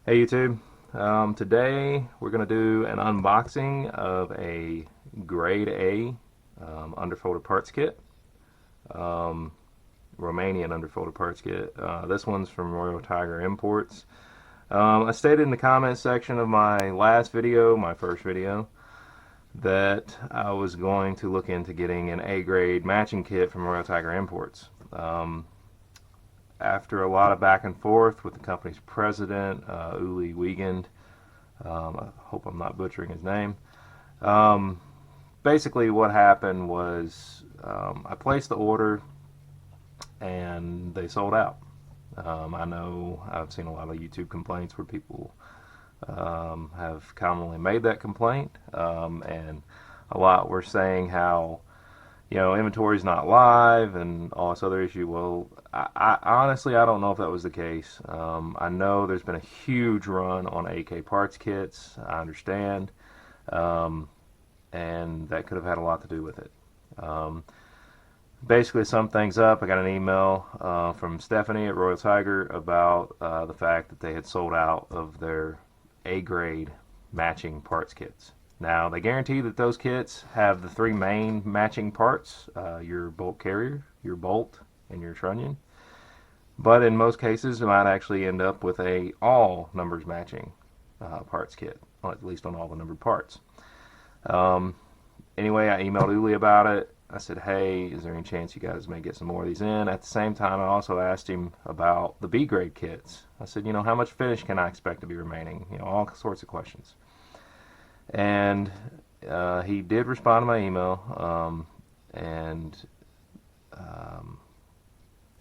Hey YouTube, today we're going to do an unboxing of a grade A underfolded parts kit, um, Romanian underfolded parts kit. This one's from Royal Tiger Imports. I stated in the comment section of my last video, my first video, that I was going to look into getting an A grade matching kit from Royal Tiger Imports. After a lot of back and forth with the company's president, Uli Wiegand, I hope I'm not butchering his name. Basically, what happened was I placed the order and they sold out. I know I've seen a lot of YouTube complaints where people have commonly made that complaint, and a lot were saying how inventory's not live and all this other issue. Well, I honestly, I don't know if that was the case. I know there's been a huge run on AK parts kits. I understand, and that could have had a lot to do with it. Basically, to sum things up, I got an email from Stephanie at Royal Tiger about the fact that they had sold out of their A-grade matching parts kits. Now, they guarantee that those kits have the three main matching parts, your bolt carrier, your bolt, and your trunnion. But in most cases, it might actually end up with a all numbers matching parts kit, at least on all the numbered parts. Anyway, I emailed Uli about it. I said, hey, is there any chance you guys may get some more of these in? At the same time, I also asked him about the B grade kits. I said, how much finish can I expect to be remaining? All sorts of questions. And he did respond to my email, and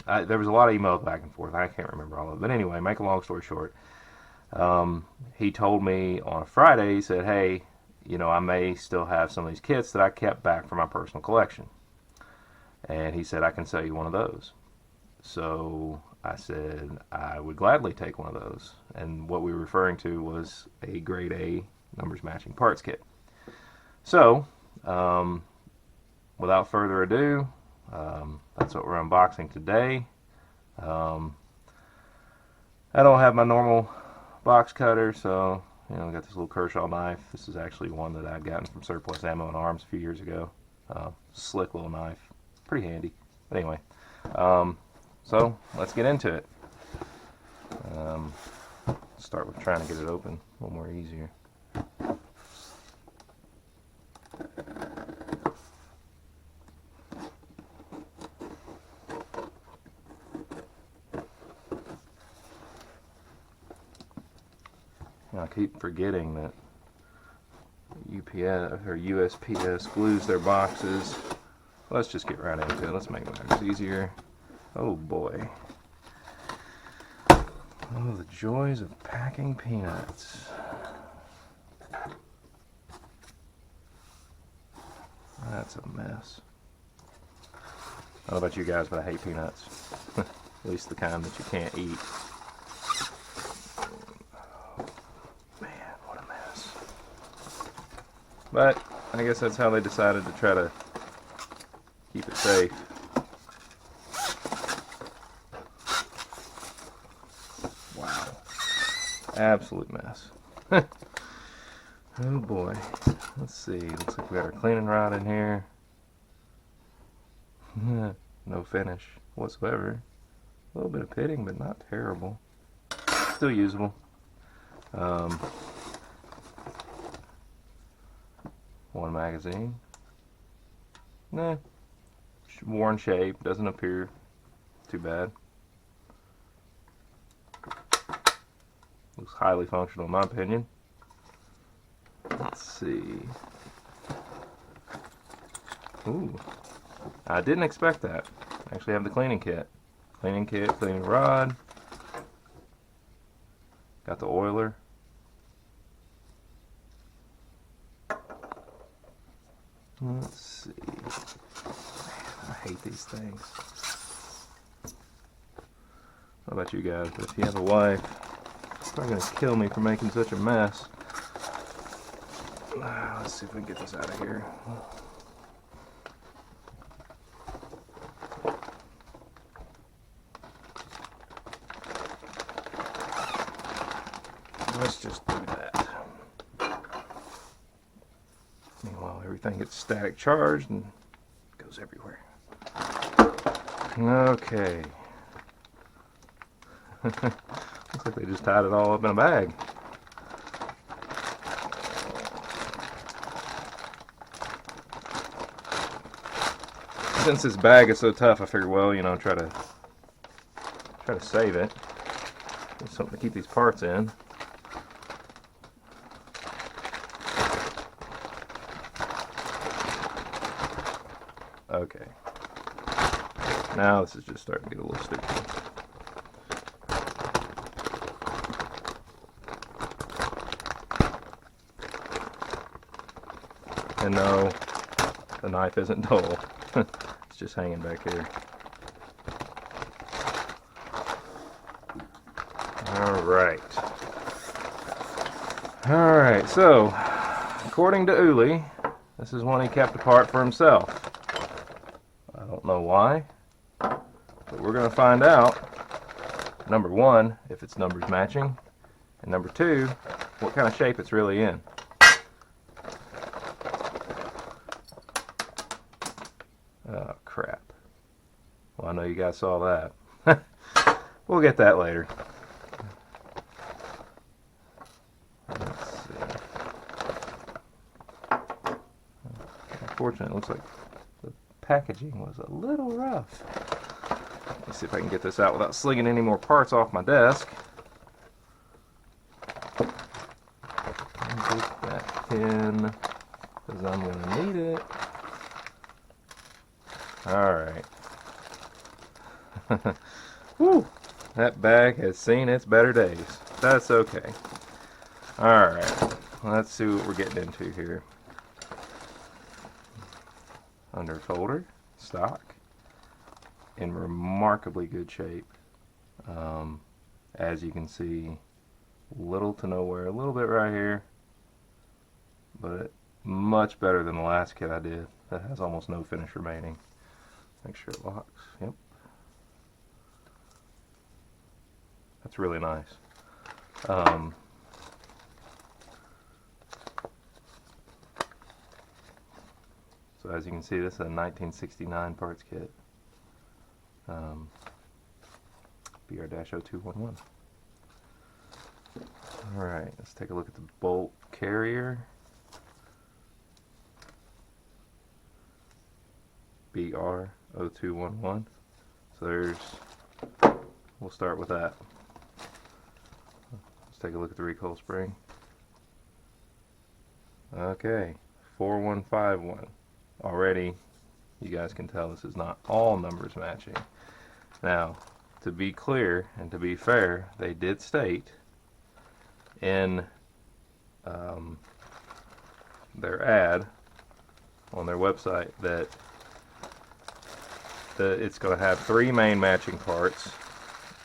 there was a lot of emails back and forth. I can't remember all of it. But anyway, make a long story short, he told me on a Friday, he said, hey, I may still have some of these kits that I kept back from my personal collection. And he said, I can sell you one of those. So I said, I would gladly take one of those. And what we were referring to was a grade A numbers matching parts kit. So, without further ado, that's what we're unboxing today. I don't have my normal box cutter, so I got this little Kershaw knife. This is actually one that I'd gotten from Surplus Ammo and Arms a few years ago. Slick little knife, pretty handy. But anyway, so let's get into it. Start with trying to get it open a little more easier. I keep forgetting that UPS or USPS glues their boxes. Let's just get right into it. Let's make matters easier. Oh boy. Oh, the joys of packing peanuts. That's a mess. I don't know about you guys, but I hate peanuts. At least the kind that you can't eat. But I guess that's how they decided to try to keep it safe. Wow. Absolute mess. Oh boy. Let's see. Looks like we got our cleaning rod in here. No finish whatsoever. A little bit of pitting, but not terrible. Still usable. One magazine. Nah. Worn shape. Doesn't appear too bad. Looks highly functional in my opinion. Let's see. Ooh. I didn't expect that. I actually have the cleaning kit. Cleaning kit, cleaning rod. Got the oiler. Let's see. Man, I hate these things. How about you guys? But if you have a wife, she's probably gonna kill me for making such a mess. Let's see if we can get this out of here. let's just do that. Meanwhile, everything gets static charged and goes everywhere. Okay. Looks like they just tied it all up in a bag. Since this bag is so tough, I figured, well, you know, try to save it. There's something to keep these parts in. Okay. Now this is just starting to get a little sticky. And no, the knife isn't dull. It's just hanging back here. Alright, so according to Uli, this is one he kept apart for himself. I don't know why, but we're going to find out, number one, if its numbers matching, and number two, what kind of shape it's really in. Oh, crap. Well, I know you guys saw that. We'll get that later. Let's see. Unfortunately, it looks like the packaging was a little rough. Let's see if I can get this out without slinging any more parts off my desk. Take that pin, because I'm going to need it. Alright. Whew. That bag has seen its better days. That's okay. Alright. Let's see what we're getting into here. Underfolder. Stock. In remarkably good shape. As you can see, little to nowhere. A little bit right here. But much better than the last kit I did. That has almost no finish remaining. Make sure it locks. Yep. That's really nice. So as you can see, this is a 1969 parts kit. BR-0211. Alright, let's take a look at the bolt carrier. BR-0211. So there's, we'll start with that. Let's take a look at the recoil spring. Okay, 4151. Already, you guys can tell this is not all numbers matching. Now, to be clear and to be fair, they did state in their ad on their website that it's going to have 3 main matching parts,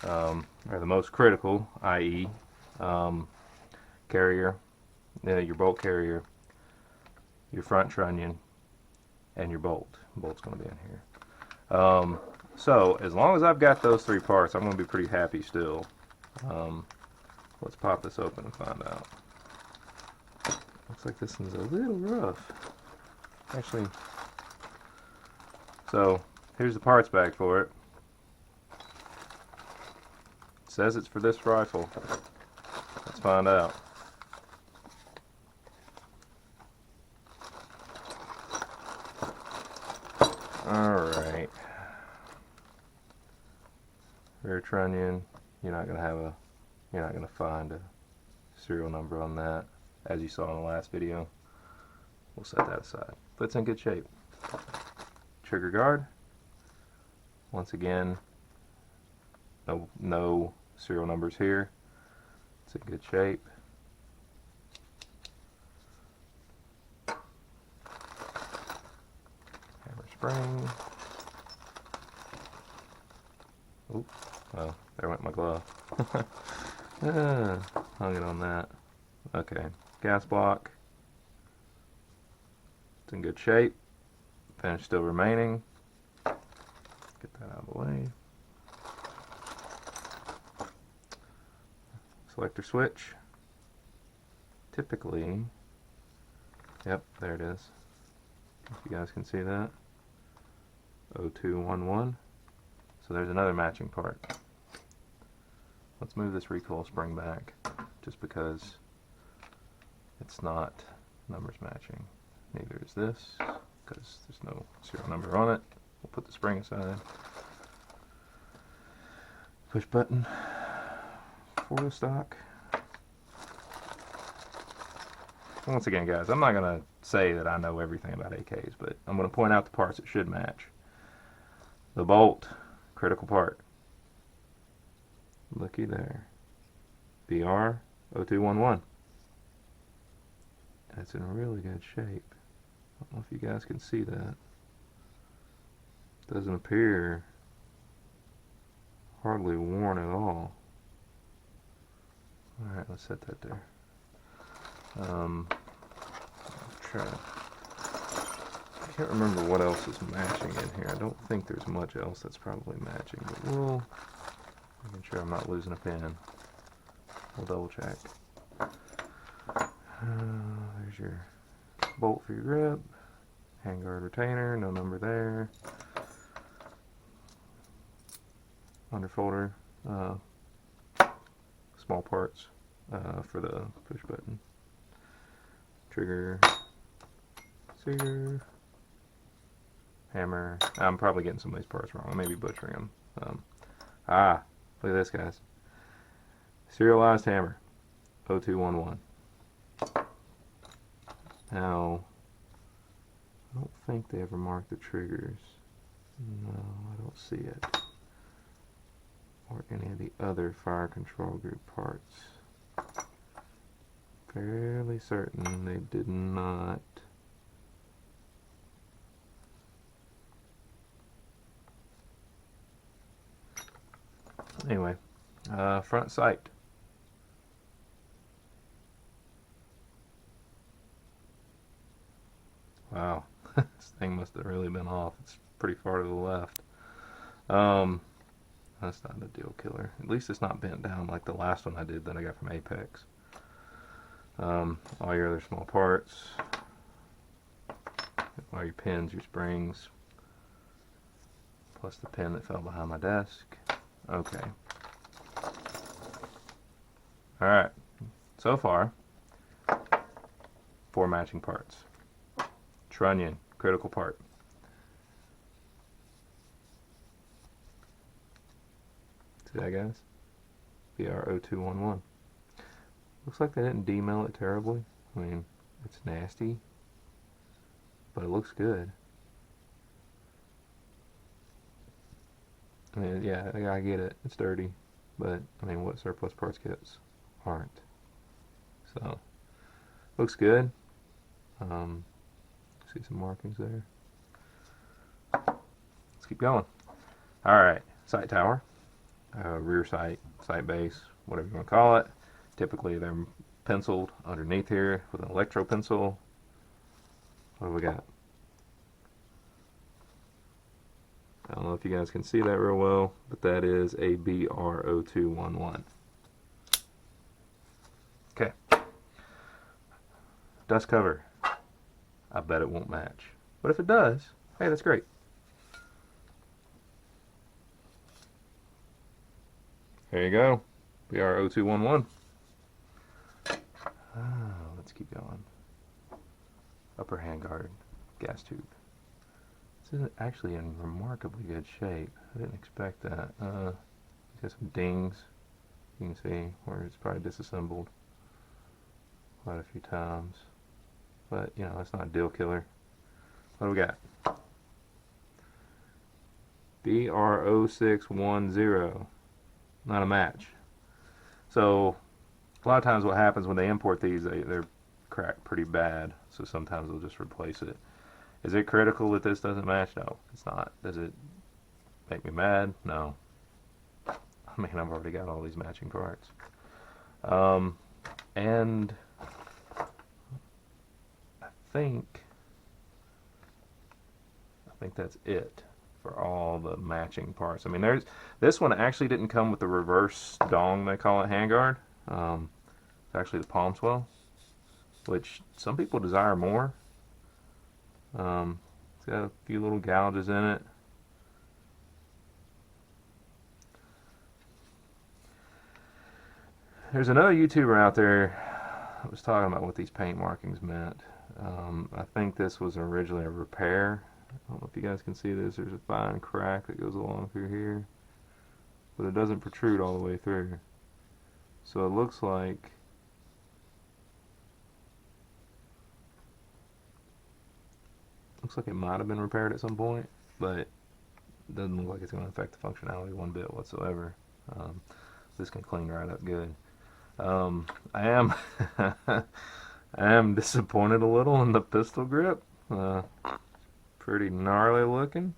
or the most critical, i.e. Carrier, your bolt carrier, your front trunnion, and your bolt. The bolt's going to be in here. So as long as I've got those 3 parts, I'm going to be pretty happy still. Let's pop this open and find out. Looks like this one's a little rough. Actually, so here's the parts bag for it. It says it's for this rifle. Let's find out. Alright. Rear trunnion, you're not gonna find a serial number on that, as you saw in the last video. We'll set that aside. But it's in good shape. Trigger guard. Once again, no serial numbers here. It's in good shape. Hammer spring. Oop. Oh, there went my glove. Hung it on that. Okay. Gas block. It's in good shape. Finish still remaining. Get that out of the way. Selector switch. typically, yep, there it is. If you guys can see that, 0211. So there's another matching part. Let's move this recoil spring back, just because it's not numbers matching. Neither is this, because there's no serial number on it. We'll put the spring aside. Push button for the stock. Once again, guys, I'm not going to say that I know everything about AKs, but I'm going to point out the parts that should match. The bolt, critical part. Looky there. BR0211. It's in really good shape. I don't know if you guys can see that. Doesn't appear hardly worn at all. Alright, let's set that there. Try. I can't remember what else is matching in here. I don't think there's much else that's probably matching, but we'll making sure I'm not losing a pin. We'll double check. There's your bolt for your grip, handguard retainer, no number there. Underfolder, small parts for the push button. Trigger, sear, hammer. I'm probably getting some of these parts wrong. I may be butchering them. Look at this, guys. Serialized hammer, 0211. Now, I don't think they ever marked the triggers. No, I don't see it. Or any of the other fire control group parts. Fairly certain they did not. Anyway, front sight. Wow, this thing must have really been off. It's pretty far to the left. That's not a deal killer. At least it's not bent down like the last one I did that I got from Apex. All your other small parts, all your pins, your springs, plus the pin that fell behind my desk. Okay. Alright, so far, 4 matching parts. Trunnion, critical part. See that, guys? BR0211. Looks like they didn't demill it terribly. I mean, it's nasty, but it looks good. I mean, yeah, I get it. It's dirty, but I mean, what surplus parts kits aren't? So, looks good. See some markings there. Let's keep going. All right, sight tower, rear sight, sight base, whatever you want to call it. Typically, they're penciled underneath here with an electro pencil. What do we got? I don't know if you guys can see that real well, but that is a BR0211. Okay. Dust cover. I bet it won't match. But if it does, hey, that's great. There you go. BR0211. Let's keep going. Upper handguard, gas tube. This is actually in remarkably good shape. I didn't expect that. Got some dings. You can see where it's probably disassembled quite a few times. But, you know, that's not a deal killer. What do we got? BR0610. Not a match. So, a lot of times what happens when they import these, they're cracked pretty bad. So sometimes they'll just replace it. Is it critical that this doesn't match? No, it's not. Does it make me mad? No. I mean, I've already got all these matching parts. And I think that's it for all the matching parts. I mean, this one actually didn't come with the reverse dong, they call it, handguard. It's actually the palm swell. which some people desire more. It's got a few little gouges in it. There's another YouTuber out there that was talking about what these paint markings meant. I think this was originally a repair. I don't know if you guys can see this. There's a fine crack that goes along through here, but it doesn't protrude all the way through. So it looks like it might have been repaired at some point, but it doesn't look like it's going to affect the functionality one bit whatsoever. This can clean right up good. I am I am disappointed a little in the pistol grip. Pretty gnarly looking.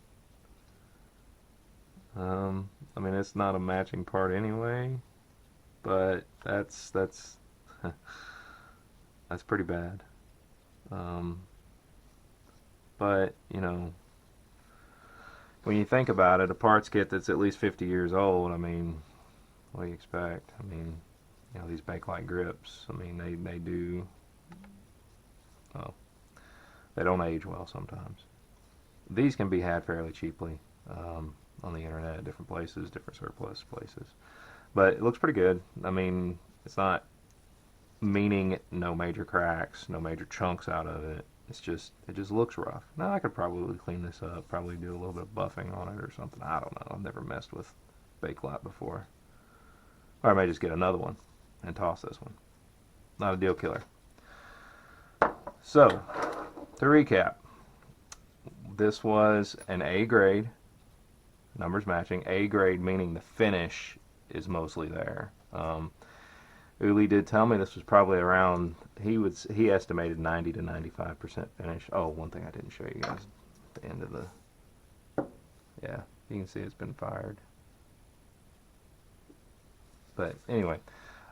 I mean, it's not a matching part anyway, but that's that's pretty bad. But you know, when you think about it, a parts kit that's at least 50 years old, I mean, what do you expect? I mean, you know, these Bakelite grips, I mean, they do, well, they don't age well sometimes. These can be had fairly cheaply on the internet at different places, different surplus places. But it looks pretty good. I mean, it's not meaning no major cracks, no major chunks out of it. It just looks rough. Now I could probably clean this up, probably do a little bit of buffing on it or something. I don't know. I've never messed with Bakelite before. Or I may just get another one and toss this one. Not a deal killer. So, to recap, this was an A grade, numbers matching. A grade meaning the finish is mostly there. Uli did tell me this was probably around, he estimated 90 to 95% finish. Oh, one thing I didn't show you guys at the end of the, yeah, you can see it's been fired. But anyway,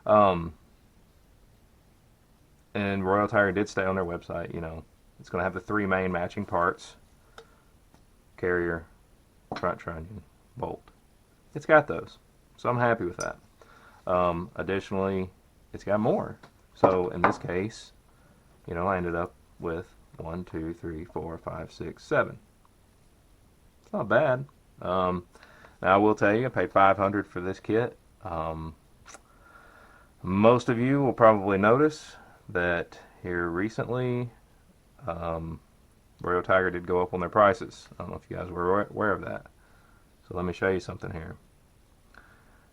and Royal Tiger did stay on their website. You know, it's going to have the 3 main matching parts: carrier, front trunnion, bolt. It's got those, so I'm happy with that. Additionally, it's got more. So in this case, you know, I ended up with 1, 2, 3, 4, 5, 6, 7. It's not bad. Now I will tell you, I paid $500 for this kit. Most of you will probably notice that here recently, Royal Tiger did go up on their prices. I don't know if you guys were aware of that. So let me show you something here.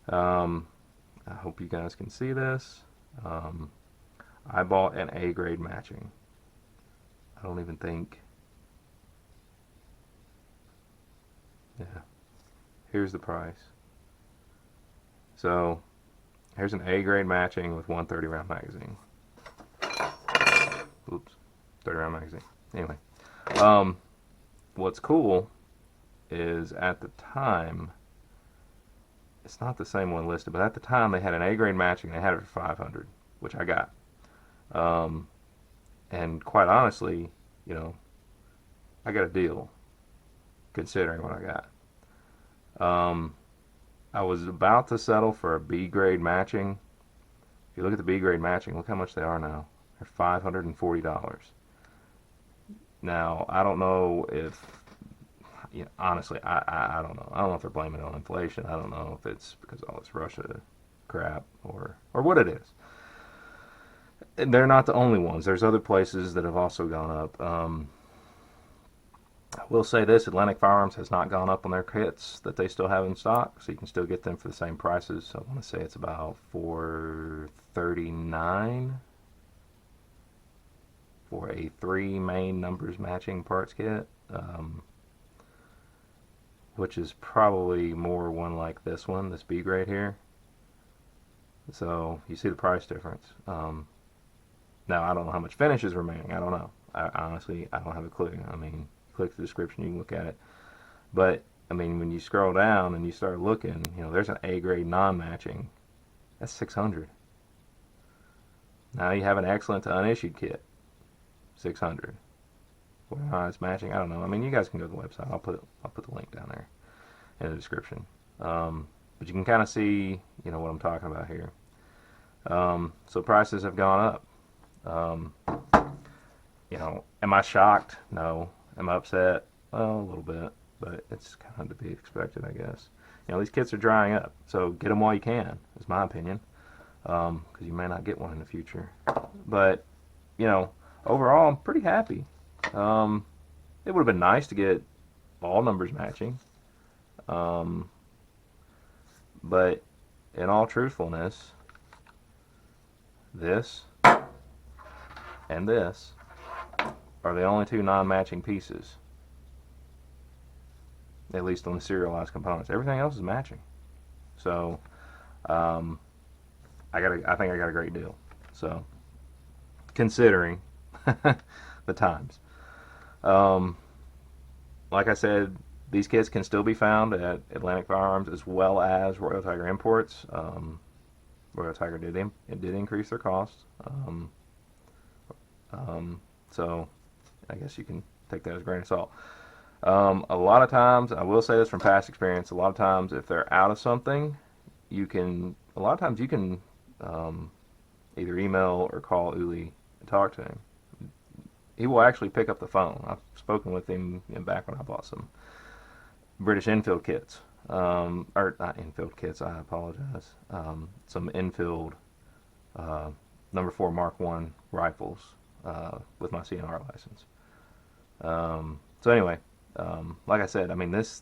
I hope you guys can see this. I bought an A grade matching. I don't even think, yeah, here's the price. So here's an A grade matching with 130 round magazine. Oops, 30 round magazine. Anyway, what's cool is at the time, it's not the same one listed, but at the time they had an A grade matching. They had it for $500, which I got. And quite honestly, you know, I got a deal considering what I got. I was about to settle for a B grade matching. If you look at the B grade matching, look how much they are now. They're $540. Now, I don't know if, you know, honestly, I don't know. I don't know if they're blaming it on inflation. I don't know if it's because of all this Russia crap or what it is. They're not the only ones. There's other places that have also gone up. I will say this, Atlantic Firearms has not gone up on their kits that they still have in stock, so you can still get them for the same prices. So I want to say it's about $439 for a 3 main numbers matching parts kit, which is probably more one like this one, this B grade here. So you see the price difference. Now I don't know how much finish is remaining. I don't know. Honestly, I don't have a clue. I mean, click the description, you can look at it. But I mean, when you scroll down and you start looking, you know, there's an A grade non-matching. That's $600. Now you have an excellent to unissued kit, $600. Whether or not it's matching, I don't know. I mean, you guys can go to the website. I'll put the link down there in the description. But you can kind of see, you know, what I'm talking about here. So prices have gone up. Um, am I shocked? No. Am I upset? Well, a little bit, but it's kind of to be expected, I guess. These kits are drying up, so get them while you can, is my opinion, because you may not get one in the future. But, you know, overall, I'm pretty happy. It would have been nice to get all numbers matching, um, but in all truthfulness, this and this are the only two non-matching pieces, at least on the serialized components. Everything else is matching. So um, I think I got a great deal. So considering the times, um, like I said, these kits can still be found at Atlantic Firearms as well as Royal Tiger Imports. Royal Tiger did increase their costs, so I guess you can take that as a grain of salt. A lot of times, I will say this from past experience, a lot of times if they're out of something, you can either email or call Uli and talk to him. He will actually pick up the phone. I've spoken with him back when I bought some British Enfield kits. Or not Enfield kits, I apologize. Some Enfield number 4 Mark 1 rifles with my CNR license. So anyway, like I said, I mean, this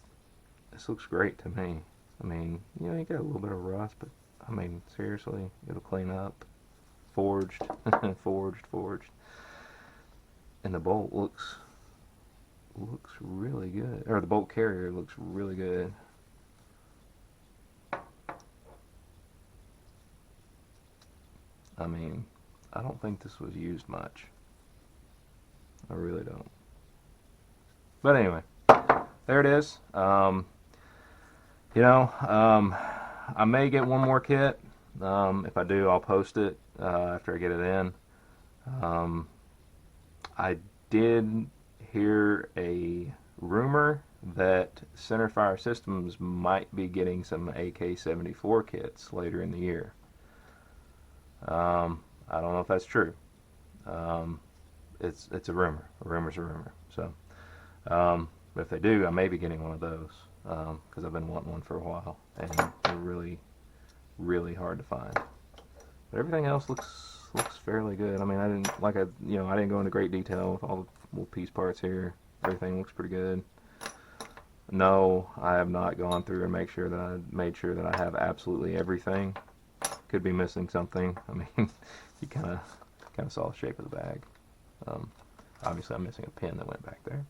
looks great to me. I mean, you got a little bit of rust, but I mean, seriously, it'll clean up. Forged, forged. And the bolt looks really good. Or the bolt carrier looks really good. I mean, I don't think this was used much. I really don't. But anyway, there it is. I may get one more kit. If I do, I'll post it after I get it in. I did hear a rumor that Centerfire Systems might be getting some AK-74 kits later in the year. I don't know if that's true. It's a rumor. A rumor's a rumor. So, but if they do, I may be getting one of those because I've been wanting one for a while, and they're really, really hard to find. But everything else looks fairly good. I mean, I didn't go into great detail with all the little piece parts here. Everything looks pretty good. No, I have not gone through and made sure that I have absolutely everything. Could be missing something. I mean, you kind of saw the shape of the bag. Obviously, I'm missing a pin that went back there.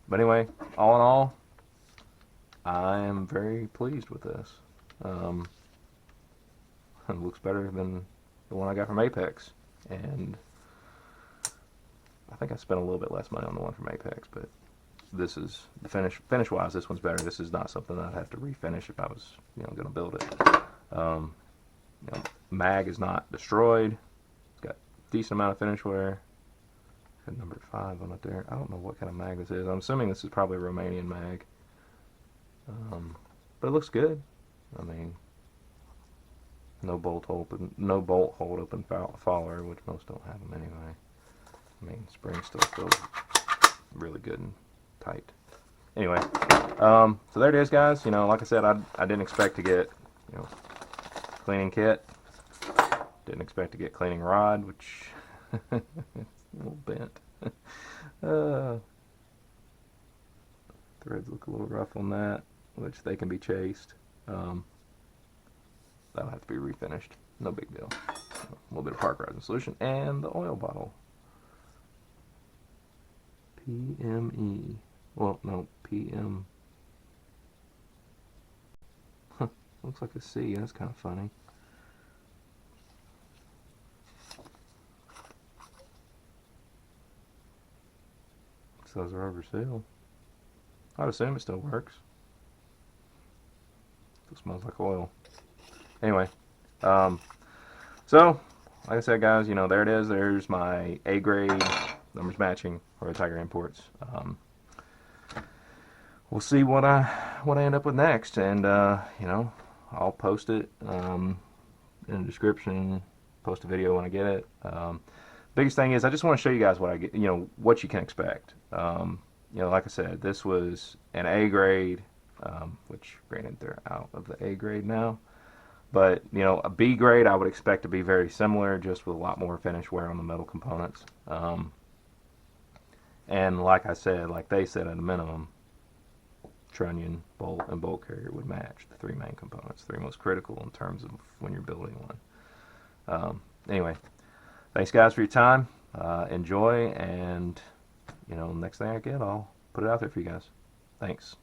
But anyway, all in all, I am very pleased with this. It looks better than the one I got from Apex, and I think I spent a little bit less money on the one from Apex, but this is the finish wise, this one's better. This is not something that I'd have to refinish if I was going to build it. Mag is not destroyed. It's got a decent amount of finish wear. Got number 5 on it there. I don't know what kind of mag this is. I'm assuming this is probably a Romanian mag, but it looks good. I mean, no bolt hold open follower, which most don't have them anyway. I mean, spring still feels really good and tight. Anyway, so there it is, guys. Like I said, I didn't expect to get cleaning kit. Didn't expect to get cleaning rod, which it's a little bent. Threads look a little rough on that, which they can be chased. That'll have to be refinished. No big deal. A little bit of park resin solution and the oil bottle. PME. Well, no, PM. Huh, looks like a C. That's kind of funny. It says rubber seal. I'd assume it still works. It smells like oil. Anyway, so like I said, guys, there it is. There's my A grade numbers matching Royal Tiger Imports. We'll see what I end up with next, and I'll post it in the description, post a video when I get it. Biggest thing is I just want to show you guys what I get, what you can expect. Like I said, this was an A grade, which granted they're out of the A grade now. But, a B grade I would expect to be very similar, just with a lot more finish wear on the metal components. And like I said, like they said, at a minimum, trunnion, bolt, and bolt carrier would match the three main components, three most critical in terms of when you're building one. Anyway, thanks guys for your time. Enjoy, and next thing I get, I'll put it out there for you guys. Thanks.